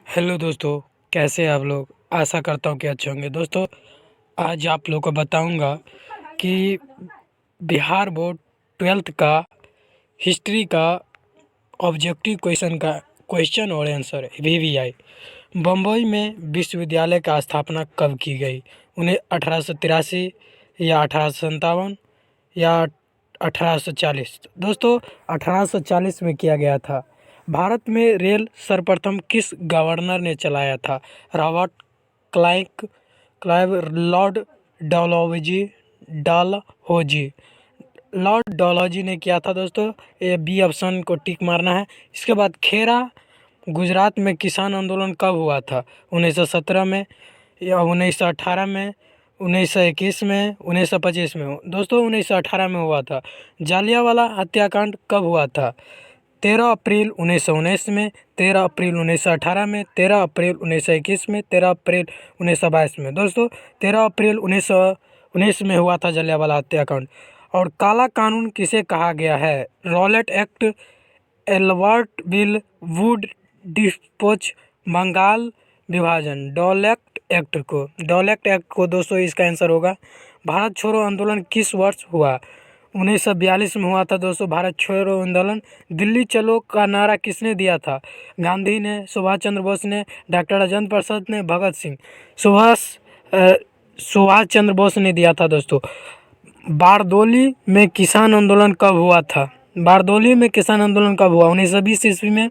Hello दोस्तों, कैसे हैं आप लोग। आशा करता हूँ कि अच्छे होंगे। दोस्तों, आज आप लोग को बताऊंगा कि बिहार बोर्ड 12th का हिस्ट्री का ऑब्जेक्टिव क्वेश्चन और आंसर VVI बम्बई में विश्वविद्यालय का स्थापना कब की गई। उन्हें 1883 या 1857 या 1840। दोस्तों, 1840 में किया गया था। भारत में रेल सर्वप्रथम किस गवर्नर ने चलाया था। Robert Clive, Lord Dalhousie Lord Dalhousie ने किया था। दोस्तों, ये बी ऑप्शन को टिक मारना है। इसके बाद खेरा गुजरात में किसान आंदोलन कब हुआ था। 1917 में या 1918 में, 1921 में, 1925 में। दोस्तों, 1918 में हुआ था। जालियांवाला हत्याकांड कब हुआ था। 13 अप्रैल 1919 में, 13 अप्रैल 1918 में, 13 अप्रैल 1921 में, 13 अप्रैल 1922 में। दोस्तों, 13 अप्रैल 1919 में हुआ था जालियांवाला हत्याकांड। और काला कानून किसे कहा गया है। Rowlatt Act, Ilbert Bill, Wood despatch, Bengal विभाजन। डॉलेट एक्ट को दोस्तों इसका आंसर होगा। भारत छोड़ो आंदोलन किस वर्ष हुआ। 1942 में हुआ था। दोस्तों, भारत छोड़ो आंदोलन। दिल्ली चलो का नारा किसने दिया था। गांधी ने, सुभाष चंद्र बोस ने, डॉक्टर राजेंद्र प्रसाद ने, भगत सिंह। सुभाष चंद्र बोस ने दिया था। दोस्तों, बारदोली में किसान आंदोलन कब हुआ था। बारदोली में किसान आंदोलन कब हुआ। 1920 ईस्वी में,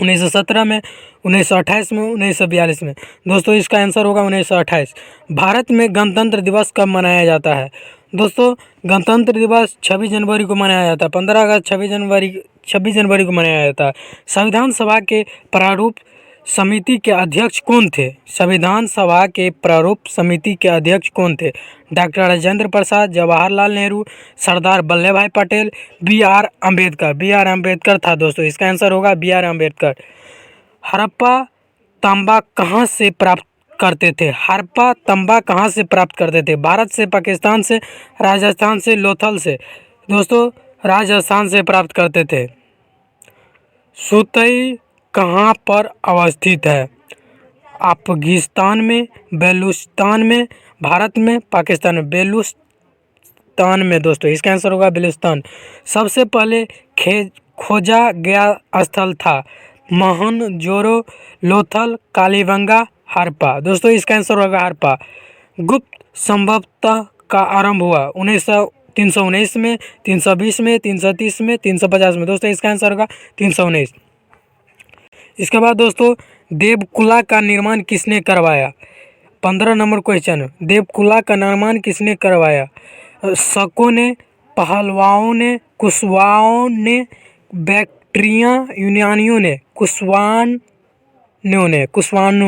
1917 में, 1928 में, 1942 में। दोस्तों, इसका आंसर होगा 1928। भारत में गणतंत्र दिवस कब मनाया जाता है। दोस्तों, गणतंत्र दिवस 26 जनवरी को मनाया जाता है। 15 अगस्त, 26 जनवरी को मनाया जाता है। संविधान सभा के प्रारूप समिति के अध्यक्ष कौन थे। संविधान सभा के प्रारूप समिति के अध्यक्ष कौन थे। डॉक्टर राजेंद्र प्रसाद, जवाहरलाल नेहरू, सरदार वल्लभ भाई पटेल, BR अम्बेडकर। BR अम्बेडकर था। दोस्तों, इसका आंसर होगा BR अम्बेडकर। हड़प्पा तांबा कहाँ से प्राप्त करते थे। हड़प्पा तांबा कहाँ से प्राप्त करते थे। भारत से, पाकिस्तान से, राजस्थान से, लोथल से। दोस्तों, राजस्थान से प्राप्त करते थे। सुतई कहाँ पर अवस्थित है। अफगानिस्तान में, बेलूचिस्तान में, भारत में, पाकिस्तान में। बेलूचिस्तान में। दोस्तों, इसका आंसर होगा बेलूचिस्तान। सबसे पहले खोजा गया स्थल था मोहनजोदड़ो, लोथल, कालीबंगा, हड़प्पा। दोस्तों, इसका आंसर होगा हड़प्पा। गुप्त संभवतः का आरंभ हुआ 319 में, 320 में, 330 में, 350 में। दोस्तों, इसका आंसर होगा 319। इसके बाद दोस्तों, देवकुला का निर्माण किसने करवाया। 15 नंबर क्वेश्चन। देवकुला का निर्माण किसने करवाया। शकों ने, पहलवाओं ने, कुशवाओं ने, बैक्ट्रिया यूनानियों ने, कुशवानों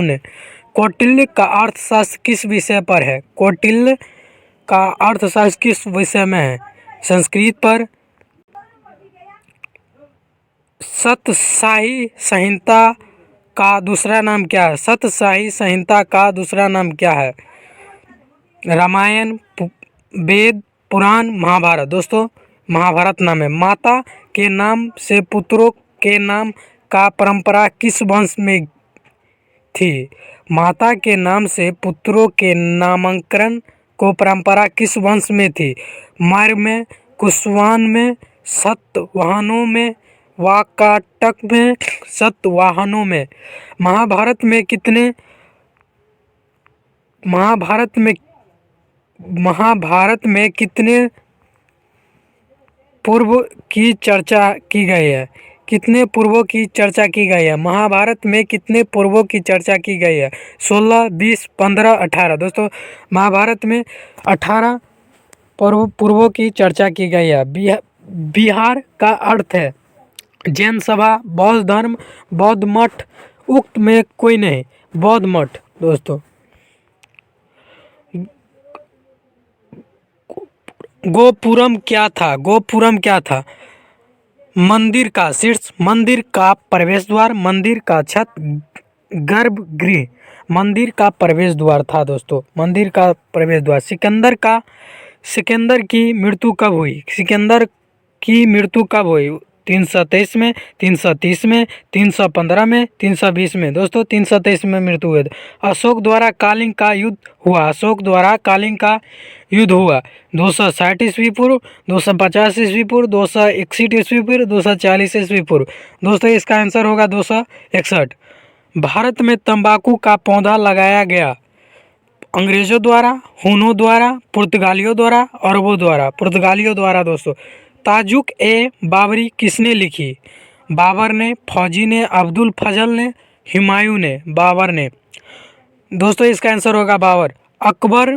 ने। कौटिल्य का अर्थशास्त्र किस विषय पर है। कौटिल्य का अर्थशास्त्र किस विषय में है। संस्कृत पर। सतसाही संहिता का दूसरा नाम क्या है। सतसाही संहिता का दूसरा नाम क्या है। रामायण, वेद, पुराण, महाभारत। दोस्तों, महाभारत नाम है। माता के नाम से पुत्रों के नाम का परंपरा किस वंश में थी। माता के नाम से पुत्रों के नामकरण को परंपरा किस वंश में थी। मौर्य में, कुशवान में, सातवाहनों में, वाकाटक में, सातवाहनों में। महाभारत में कितने पूर्व की चर्चा की गई है। कितने पूर्वों की चर्चा की गई है। महाभारत में कितने पूर्वों की चर्चा की गई है। 16, 20, 15, 18। दोस्तों, महाभारत में 18 पूर्वों की चर्चा की गई है। बिहार का अर्थ है जैन सभा, बौद्ध धर्म, बौद्ध मठ, उक्त में कोई नहीं। बौद्ध मठ। दोस्तों, गोपुरम क्या था। गोपुरम क्या था। मंदिर का शीर्ष, मंदिर का प्रवेश द्वार, मंदिर का छत, गर्भगृह। मंदिर का प्रवेश द्वार था। दोस्तों, मंदिर का प्रवेश द्वार। सिकंदर की मृत्यु कब हुई। सिकंदर की मृत्यु कब हुई। 323 में, 330 में, 315 में, 320 में। दोस्तों 323 में मृत्यु हुई। अशोक द्वारा कालिंग का युद्ध हुआ। अशोक द्वारा कालिंग का युद्ध हुआ 260 ईस्वी पूर्व, 250 ईस्वी पूर्व, 261 ईस्वी पूर्व, 240 ईस्वी पूर्व। दोस्तों इसका आंसर होगा 261। भारत में तंबाकू का पौधा लगाया गया अंग्रेजों द्वारा, हुनों द्वारा, पुर्तगालियों द्वारा, अरबों द्वारा। पुर्तगालियों द्वारा। दोस्तों ताजुक ए बाबरी किसने लिखी? बाबर ने, फौजी ने, अब्दुल फजल ने, हुमायूं ने। बाबर ने। दोस्तों इसका आंसर होगा बाबर। अकबर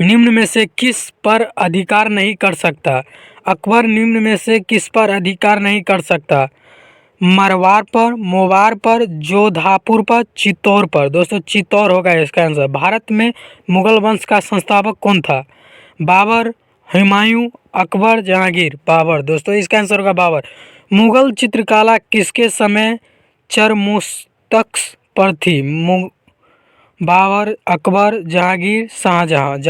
निम्न में से किस पर अधिकार नहीं कर सकता? अकबर निम्न में से किस पर अधिकार नहीं कर सकता? मरवार पर, मोवार पर, जोधापुर पर, चित्तौड़ पर। दोस्तों चित्तौड़ होगा इसका आंसर। भारत में मुगल वंश का संस्थापक कौन था? बाबर, हुमायूं, अकबर, जहांगीर। बाबर। दोस्तों इसका आंसर होगा बाबर। मुगल चित्रकला किसके समय चरमोत्कर्ष पर थी? बाबर, अकबर, जहांगीर, शाहजहां।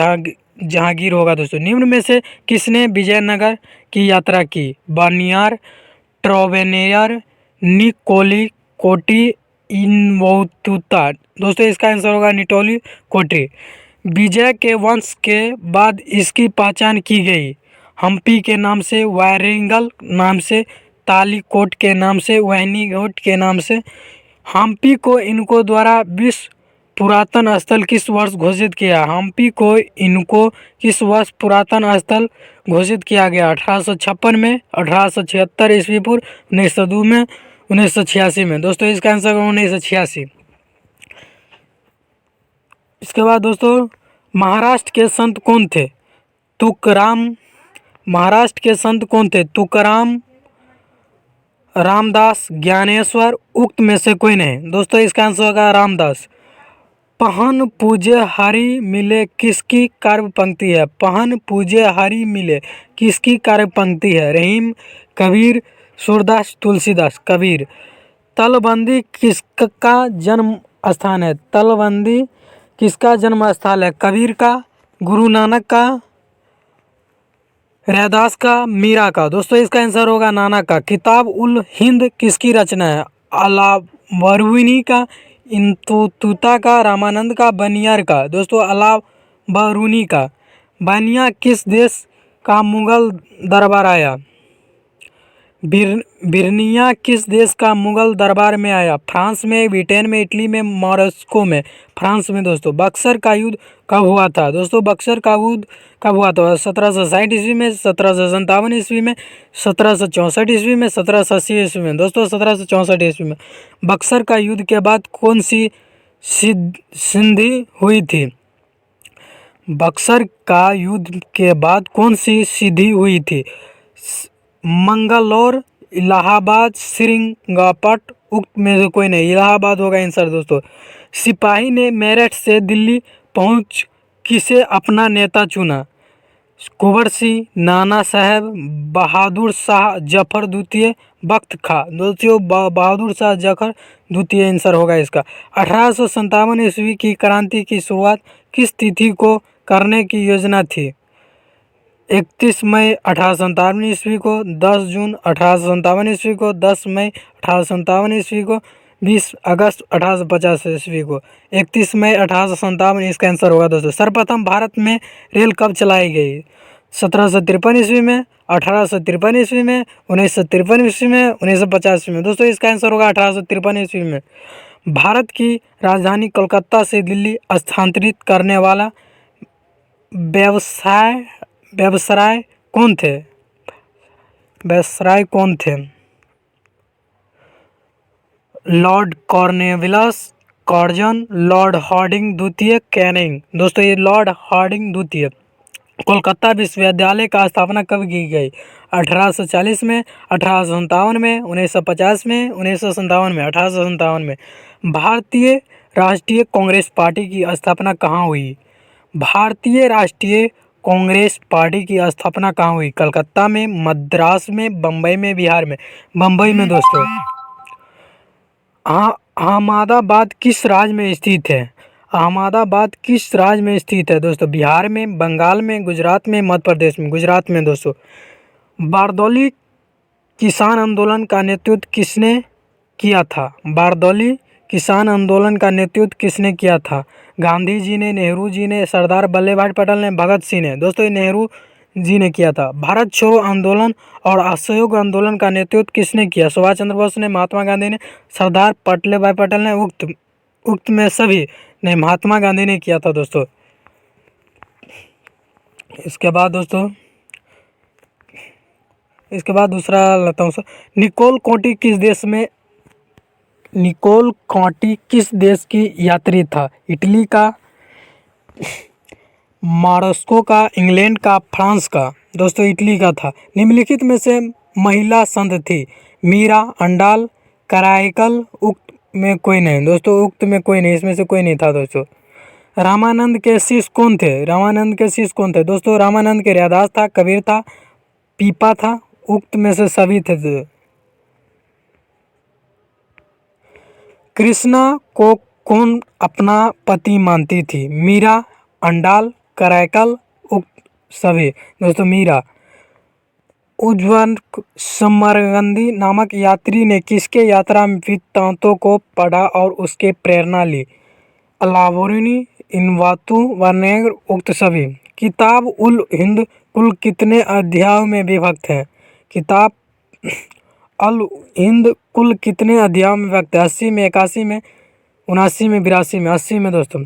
जहांगीर होगा दोस्तों। निम्न में से किसने विजयनगर की यात्रा की? बानियार, ट्रॉवेनियर, निकोली कोटी, इनवोतुता। दोस्तों इसका आंसर होगा निटोली कोटी। विजय के वंश के बाद इसकी पहचान की गई। हम्पी के नाम से, वायरिंगल नाम से, तालीकोट के नाम से, वहनीघोट के नाम से। हम्पी को इनको द्वारा विश्व पुरातन स्थल किस वर्ष घोषित किया? हम्पी को इनको किस वर्ष पुरातन स्थल घोषित किया गया? 1856 में, 1876 ईस्वी पूर्व, 1902 में, 1986 में। दोस्तों इसका आंसर 1986। इसके बाद दोस्तों महाराष्ट्र के संत कौन थे? तुकाराम। महाराष्ट्र के संत कौन थे? तुकाराम, रामदास, ज्ञानेश्वर, उक्त में से कोई नहीं। दोस्तों इसका आंसर होगा रामदास। पहन पूजे हरि मिले किसकी काव्य पंक्ति है? पहन पूजे हरि मिले किसकी काव्य पंक्ति है? रहीम, कबीर, सूरदास, तुलसीदास। कबीर। तलबंदी किसका जन्म स्थान है? तलबंदी किसका जन्म स्थल है? कबीर का, गुरु नानक का, रैदास का, मीरा का। दोस्तों इसका आंसर होगा नानक का। किताब उल हिंद किसकी रचना है? अलाबरूनी का, इंतुतुता का, रामानंद का, बनियार का। दोस्तों अलाबरूनी का। बानिया किस देश का मुगल दरबार आया? बिर्निया किस देश का मुगल दरबार में आया? फ्रांस में, ब्रिटेन में, इटली में, मॉस्को में। फ्रांस में। दोस्तों बक्सर का युद्ध कब हुआ था? दोस्तों बक्सर का युद्ध कब हुआ था? 1760 ईस्वी में, 1757 ईस्वी में, 1764 ईस्वी में, 1780 ईस्वी में। दोस्तों 1764 ईस्वी में। बक्सर का युद्ध के बाद कौन सी संधि हुई थी? बक्सर का युद्ध के बाद कौन सी संधि हुई थी? मंगलौर, इलाहाबाद, श्रीरंगपट्ट। उक्त में से कोई नहीं। इलाहाबाद होगा आंसर। दोस्तों सिपाही ने मेरठ से दिल्ली पहुंच किसे अपना नेता चुना? कुंवर सिंह, नाना साहब, बहादुर शाह जफर द्वितीय, बख्त खां। दोस्तों बहादुर शाह जफर द्वितीय आंसर होगा इसका। 1857 ईस्वी की क्रांति की शुरुआत किस तिथि को करने की योजना थी? 31 मई 1857 ईस्वी को, 10 जून 1857 ईस्वी को, 10 मई 1857 ईस्वी को, 20 अगस्त 1850 ईस्वी को। 31 मई 1857 इसका आंसर होगा। दोस्तों सर्वप्रथम भारत में रेल कब चलाई गई? 1753 ईस्वी में, 1853 ईस्वी में, 1953 ईस्वी में, 1950 ईस्वी में। दोस्तों इसका आंसर होगा 1853 ईस्वी में। भारत की राजधानी कोलकाता से दिल्ली स्थानांतरित करने वाला वायसराय कौन थे? वायसराय कौन थे? Lord Cornwallis, Curzon, Lord Hardinge द्वितीय, कैनिंग। दोस्तों ये लॉर्ड हार्डिंग द्वितीय। कोलकाता विश्वविद्यालय का स्थापना कब की गई? 1840 में, 1857 में, 1950 में, 1957 में। 1857 में। भारतीय राष्ट्रीय कांग्रेस पार्टी की स्थापना कहाँ हुई? भारतीय राष्ट्रीय कांग्रेस पार्टी की स्थापना कहाँ हुई? कलकत्ता में, मद्रास में, बम्बई में, बिहार में। बम्बई में। दोस्तों अहमदाबाद किस राज्य में स्थित है? अहमदाबाद किस राज्य में स्थित है? दोस्तों बिहार में, बंगाल में, गुजरात में, मध्य प्रदेश में। गुजरात में। दोस्तों बारदौली किसान आंदोलन का नेतृत्व किसने किया था? बारदौली किसान आंदोलन का नेतृत्व किसने किया था? गांधी जी ने, नेहरू जी ने, सरदार वल्लभ भाई पटेल ने, भगत सिंह ने। दोस्तों ये नेहरू जी ने किया था। भारत छोड़ो आंदोलन और असहयोग आंदोलन का नेतृत्व किसने किया? सुभाष चंद्र बोस ने, महात्मा गांधी ने, सरदार वल्लभ भाई पटेल ने, उक्त में सभी ने महात्मा गांधी ने किया था दोस्तों। इसके बाद दोस्तों दूसरा लेता हूँ सर। निकोल कांटी किस देश की यात्री था? इटली का, मॉस्को का, इंग्लैंड का, फ्रांस का। दोस्तों इटली का था। निम्नलिखित में से महिला संत थी? मीरा, अंडाल, कराइकल। उक्त में कोई नहीं दोस्तों, उक्त में कोई नहीं, इसमें से कोई नहीं था दोस्तों। रामानंद के शिष्य कौन थे? दोस्तों रामानंद के रैदास था, कबीर था, पीपा था। उक्त में से सभी थे। कृष्णा को कौन अपना पति मानती थी? मीरा, अंडाल, कराइकल, उक्त सभी। दोस्तों मीरा। उज्जवल समरगंदी नामक यात्री ने किसके यात्रा वृत्तांतों को पढ़ा और उसके प्रेरणा ली? अलावुद्दीन इनवातु वानेगर। उक्त सभी। किताब उल हिंद कुल कितने अध्यायों में विभक्त है? किताब अल हिंद कुल कितने अध्यायों में विभक्त है? 80 में, 81 में, 79 में, 82 में। 80 में दोस्तों।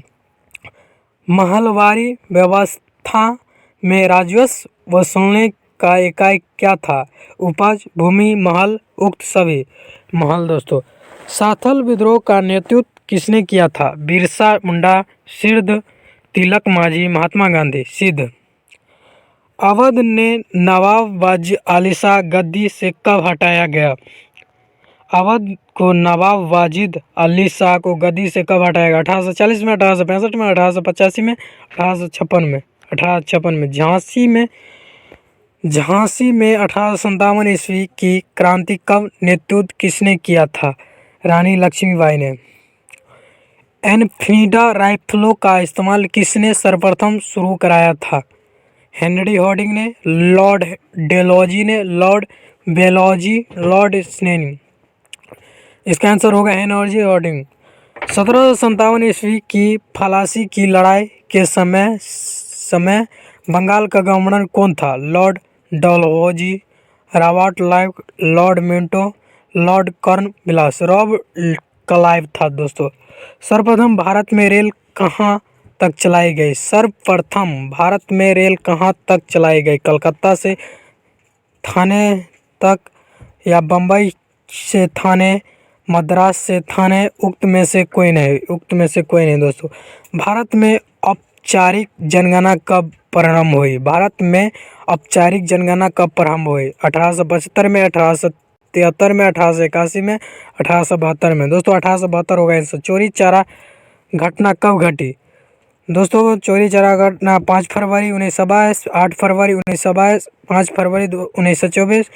महलवारी व्यवस्था में राजस्व वसूलने का इकाई क्या था? उपज, भूमि, महल। उक्त सभी। महल दोस्तों। साथल विद्रोह का नेतृत्व किसने किया था? बिरसा मुंडा, सिद्ध, तिलक मांझी, महात्मा गांधी। सिद्ध। अवध ने नवाब वाजिद अली शाह गद्दी से कब हटाया गया? अवध को नवाब वाजिद अली शाह को गद्दी से कब हटाया गया? 1840 में, 1865 में, 1885 में, 1856 में। 1856 में। झांसी में 1857 ईस्वी की क्रांति कब नेतृत्व किसने किया था? रानी लक्ष्मीबाई ने। एनफील्ड राइफलों का इस्तेमाल किसने सर्वप्रथम शुरू कराया था? हेनरी हॉर्डिंग ने, लॉर्ड डेलहौजी ने, लॉर्ड बेलहौजी, लॉर्ड स्नेनी। इसका आंसर होगा हेनरी हॉर्डिंग। 1757 ईस्वी की फ्लासी की लड़ाई के समय बंगाल का गवर्नर कौन था? Lord Dalhousie, Robert Clive, Lord Minto, Lord Cornwallis. Robert Clive था दोस्तों। सर्वप्रथम भारत में रेल कहाँ तक चलाई गई? सर्वप्रथम भारत में रेल कहाँ तक चलाई गई? कलकत्ता से थाने तक या बम्बई से थाने, मद्रास से थाने। उक्त में से कोई नहीं दोस्तों। भारत में औपचारिक जनगणना कब प्रारंभ हुई? 1875 में, 1873 में, 1881 में, 1872 में। दोस्तों 1872 होगा इससे। चोरी चारा घटना कब घटी? दोस्तों चोरी चारा घटना 5 फरवरी 1922, 8 फरवरी 1922, 5 फरवरी 1924।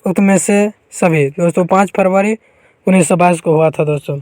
उक्त में से सभी। दोस्तों 5 फरवरी 1922 को हुआ था दोस्तों।